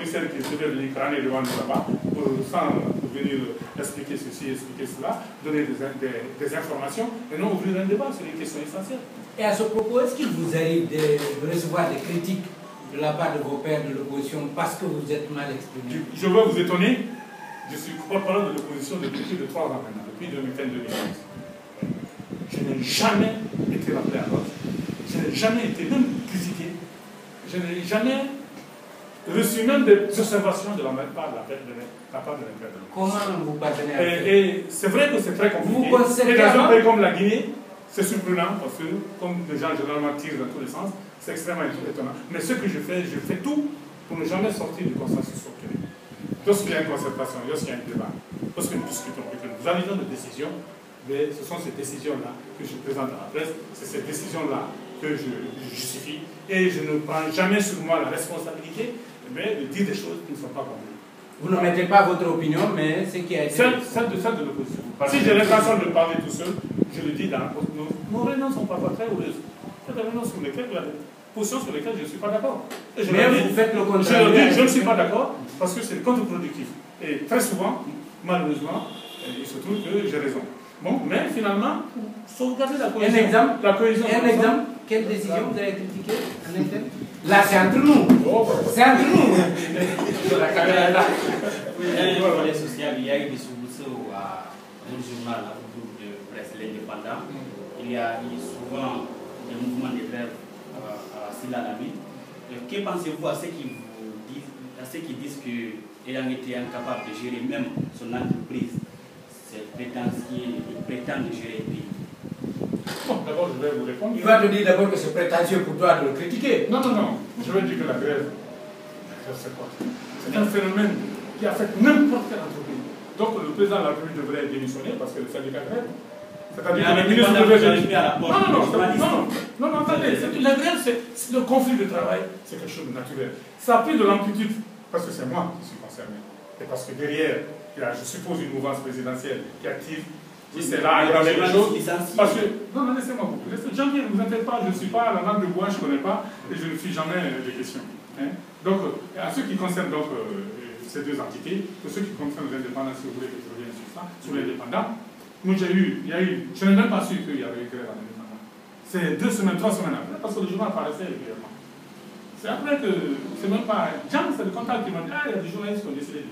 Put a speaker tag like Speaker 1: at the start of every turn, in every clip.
Speaker 1: commissaire qui devait venir crâner devant nous là-bas, sans venir expliquer ceci, expliquer cela, donner des informations, et non ouvrir un débat sur les questions essentielles.
Speaker 2: Et à ce propos, est-ce qu'il vous arrive de recevoir des critiques de la part de vos pairs de l'opposition parce que vous êtes mal exprimé?
Speaker 1: Je veux vous étonner, je suis porte-parole de l'opposition depuis plus de 3 ans maintenant, depuis 2015-2015. Je n'ai jamais été rappelé à l'ordre, je n'ai jamais été même critiqué, je n'ai jamais reçu même des observations de la part de l'intervenant.
Speaker 2: Comment vous parvenez à faire?
Speaker 1: Et c'est vrai que c'est très compliqué.
Speaker 2: Et
Speaker 1: dans un pays comme la Guinée, c'est surprenant parce que, comme les gens généralement tirent dans tous les sens, c'est extrêmement étonnant. Mais ce que je fais tout pour ne jamais sortir du consensus structuré. Lorsqu'il y a une concertation, lorsqu'il y a un débat, lorsque nous discutons et que nous arrivons de décisions, ce sont ces décisions-là que je présente à la presse, c'est ces décisions-là que je justifie, et je ne prends jamais sur moi la responsabilité de dire des choses qui ne sont pas convenues.
Speaker 2: Vous ne mettez pas votre opinion, mais ce qui a été...
Speaker 1: Celle de l'opposition. Si j'ai l'intention de parler tout seul, je le dis dans nos réunions sont parfois très heureuses. Il y a des réunions sur lesquelles il y a des positions sur lesquelles je ne suis pas d'accord.
Speaker 2: Mais vous faites le contraire.
Speaker 1: Je le dis, je ne suis pas d'accord parce que c'est contre-productif. Et très souvent, malheureusement, il se trouve que j'ai raison. Bon, mais finalement, sauvegarder la cohésion.
Speaker 2: Un exemple, quelle décision vous avez critiquée? Un exemple? Là, c'est entre nous. C'est entre nous.
Speaker 3: Sur la caméra là. Le volet social, il y a eu des soubresauts à un journal, à un groupe de presse, l'Indépendant. Il y a eu souvent des mouvements de grève à Silalami. Que pensez-vous à ceux qui disent qu'ayant été incapable de gérer même son entreprise, c'est prétendent gérer le pays?
Speaker 1: Bon, d'abord, je vais vous répondre.
Speaker 2: Il va te dire d'abord que c'est prétentieux pour toi de le critiquer.
Speaker 1: Non, non, non. Je vais dire que la grève, c'est quoi? C'est un phénomène qui affecte n'importe quelle entreprise. Donc, le président de la République devrait démissionner parce que le syndicat grève. C'est-à-dire que le ministre devrait... Non, attendez. La grève, c'est le conflit de travail, c'est quelque chose de naturel. Ça a pris de l'amplitude parce que c'est moi qui suis concerné. Et parce que derrière, il y a, je suppose, une mouvance présidentielle qui active. Oui, c'est là, aggraver les choses. Parce que, non, laissez-moi vous. Jean-Pierre, ne vous inquiétez pas, je ne suis pas à la langue de bois, je ne connais pas, et je ne suis jamais des questions. Hein? Donc, à ce qui concerne donc, ces deux entités, pour ceux qui concernent les indépendants, si vous voulez que je revienne sur ça, sur les indépendants, moi je n'ai même pas su qu'il y avait eu grève à l'indépendant. C'est 2 semaines, 3 semaines après, parce que le journal apparaissait régulièrement. C'est après que, c'est même pas, Jean, c'est le contact qui m'a dit, ah, il y a des journalistes qui ont décidé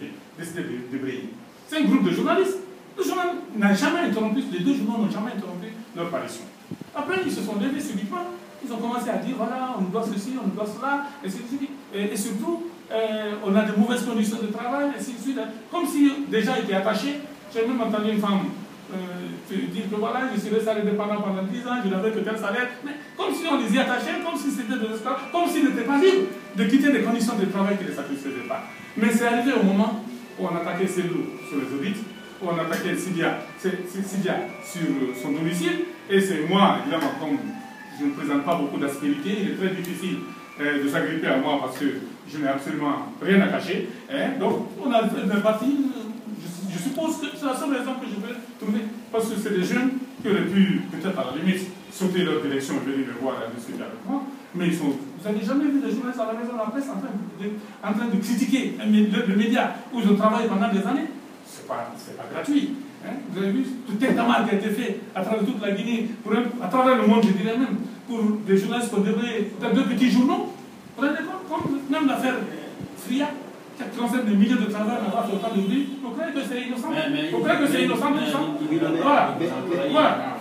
Speaker 1: de briller. C'est un groupe de journalistes. Le journal n'a jamais interrompu, les 2 journaux n'ont jamais interrompu leur parution. Après, ils se sont levés subitement, ils ont commencé à dire, voilà, on nous doit ceci, on nous doit cela, et surtout, on a de mauvaises conditions de travail, et ainsi de suite. Comme si des gens étaient attachés. J'ai même entendu une femme dire que voilà, je suis resté indépendant pendant 10 ans, je n'avais que tel salaire, mais comme si on les y attachait, comme si c'était des esclaves, comme s'ils n'étaient pas libres de quitter des conditions de travail qui ne les satisfaisaient pas. Mais c'est arrivé au moment où on attaquait Cellou sur les audits, où on attaquait Sidia sur son domicile, et c'est moi, évidemment, comme je ne présente pas beaucoup d'aspérité, il est très difficile de s'agripper à moi parce que je n'ai absolument rien à cacher. Hein. Donc, on a une partie, je suppose que c'est la seule raison que je vais trouver, parce que c'est des jeunes qui auraient pu, peut-être à la limite, sauter leur direction et venir me voir et discuter avec moi, mais ils sont... Vous n'avez jamais vu des journalistes à la maison de la presse en train de critiquer le média où ils ont travaillé pendant des années? C'est pas gratuit. Hein. Vous avez vu tout un tamal qui a été fait à travers toute la Guinée, à travers le monde, je dirais même, pour des journalistes qu'on devrait, dans 2 petits journaux. Vous vous rendez compte, comme même l'affaire Fria, qui concerne des milliers de travailleurs, on va faire autant de bruit. Vous croyez que c'est innocent? Vous croyez que c'est innocent tout ça? Voilà.